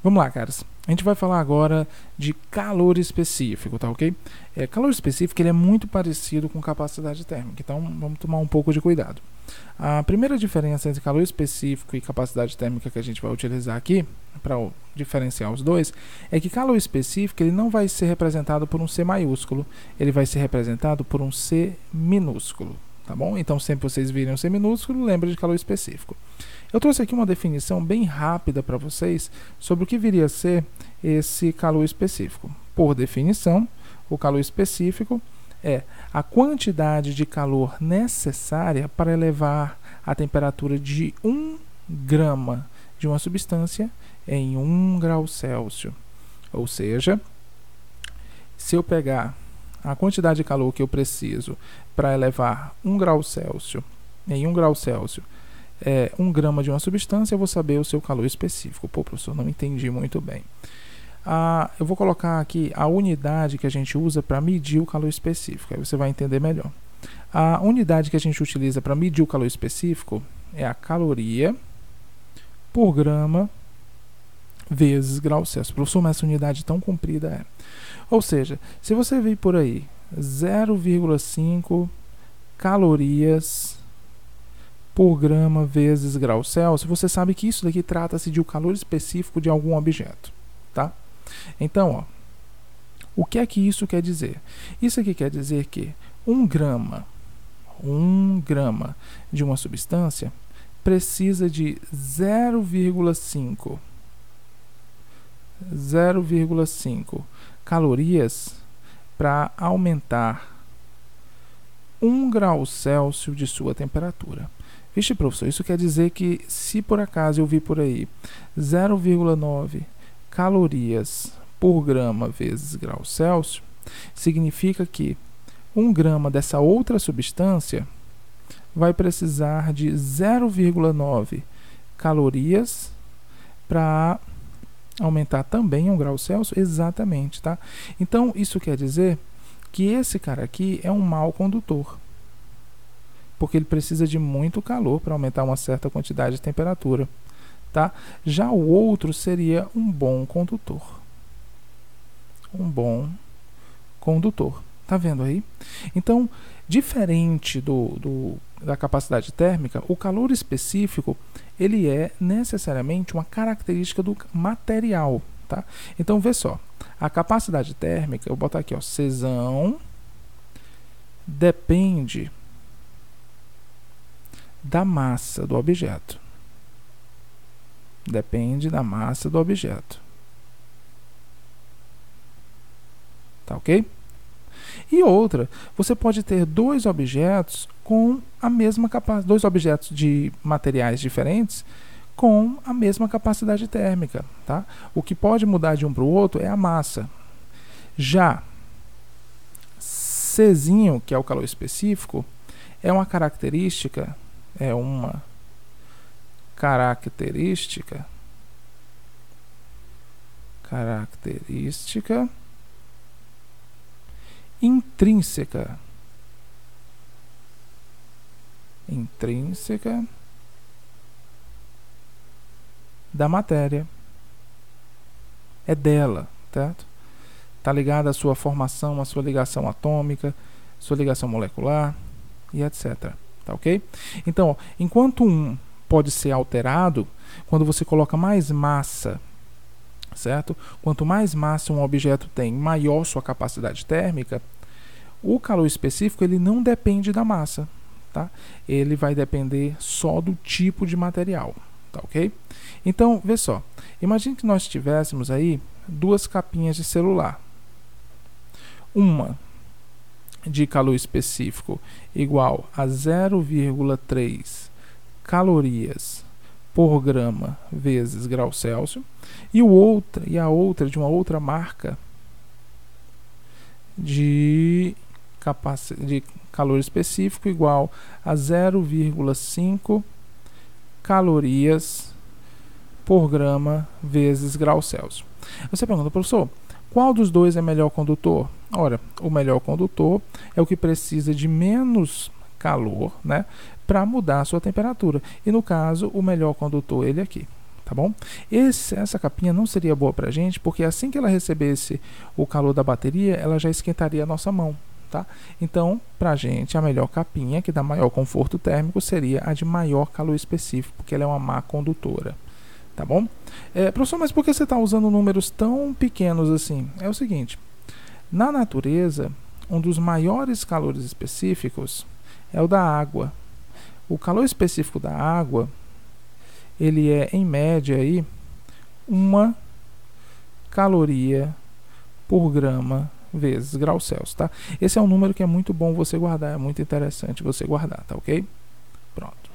Vamos lá, caras. A gente vai falar agora de calor específico, tá ok? Calor específico ele é muito parecido com capacidade térmica, então vamos tomar um pouco de cuidado. A primeira diferença entre calor específico e capacidade térmica que a gente vai utilizar aqui, para diferenciar os dois, é que calor específico ele não vai ser representado por um C maiúsculo, ele vai ser representado por um C minúsculo, tá bom? Então sempre vocês virem um C minúsculo, lembra de calor específico. Eu trouxe aqui uma definição bem rápida para vocês sobre o que viria a ser esse calor específico. Por definição, o calor específico é a quantidade de calor necessária para elevar a temperatura de 1 grama de uma substância em 1 grau Celsius. Ou seja, se eu pegar a quantidade de calor que eu preciso para elevar 1 grau Celsius em 1 grau Celsius 1 grama de uma substância, eu vou saber o seu calor específico. Pô, professor, não entendi muito bem. Eu vou colocar aqui a unidade que a gente usa para medir o calor específico, aí você vai entender melhor. A unidade que a gente utiliza para medir o calor específico é a caloria por grama vezes grau Celsius. Professor, mas essa unidade tão comprida é. Ou seja, se você vir por aí 0,5 calorias por grama vezes grau Celsius, você sabe que isso daqui trata-se de um calor específico de algum objeto, tá? Então, o que é que isso quer dizer? Isso aqui quer dizer que 1 grama de uma substância precisa de 0,5 calorias para aumentar 1 grau Celsius de sua temperatura. Vixe, professor, isso quer dizer que se por acaso eu vi por aí 0,9 calorias por grama vezes grau Celsius, significa que 1 grama dessa outra substância vai precisar de 0,9 calorias para aumentar também 1 grau Celsius, exatamente, tá? Então, isso quer dizer que esse cara aqui é um mau condutor, porque ele precisa de muito calor para aumentar uma certa quantidade de temperatura, tá? Já o outro seria um bom condutor. Tá vendo aí? Então, diferente da capacidade térmica, o calor específico ele é necessariamente uma característica do material, tá? Então, vê só, a capacidade térmica, eu vou botar aqui, ó, Czão, depende da massa do objeto. Depende da massa do objeto. Tá ok? E outra, você pode ter dois objetos com a mesma capacidade, dois objetos de materiais diferentes com a mesma capacidade térmica, tá? O que pode mudar de um para o outro é a massa. Já Czinho, que é o calor específico, é uma característica intrínseca da matéria. É dela, certo? Está ligada à sua formação, à sua ligação atômica, sua ligação molecular e etc. Tá ok? Então, ó, enquanto um pode ser alterado, quando você coloca mais massa, certo? Quanto mais massa um objeto tem, maior sua capacidade térmica. O calor específico ele não depende da massa, tá? Ele vai depender só do tipo de material, tá ok? Então, vê só. Imagine que nós tivéssemos aí duas capinhas de celular. Uma de calor específico igual a 0,3 calorias por grama vezes grau Celsius e a outra de uma outra marca de calor específico igual a 0,5 calorias por grama vezes grau Celsius. Você pergunta, professor, qual dos dois é melhor condutor? Ora, o melhor condutor é o que precisa de menos calor, né, para mudar a sua temperatura. E no caso, o melhor condutor ele aqui, tá bom? Essa capinha não seria boa pra gente, porque assim que ela recebesse o calor da bateria, ela já esquentaria a nossa mão, tá? Então, pra gente, a melhor capinha, que dá maior conforto térmico, seria a de maior calor específico, porque ela é uma má condutora, tá bom? Professor, mas por que você está usando números tão pequenos assim? É o seguinte, na natureza, um dos maiores calores específicos é o da água. O calor específico da água, ele é, em média, aí, 1 caloria por grama vezes grau Celsius, tá? Esse é um número que é muito bom você guardar, é muito interessante você guardar, tá ok? Pronto.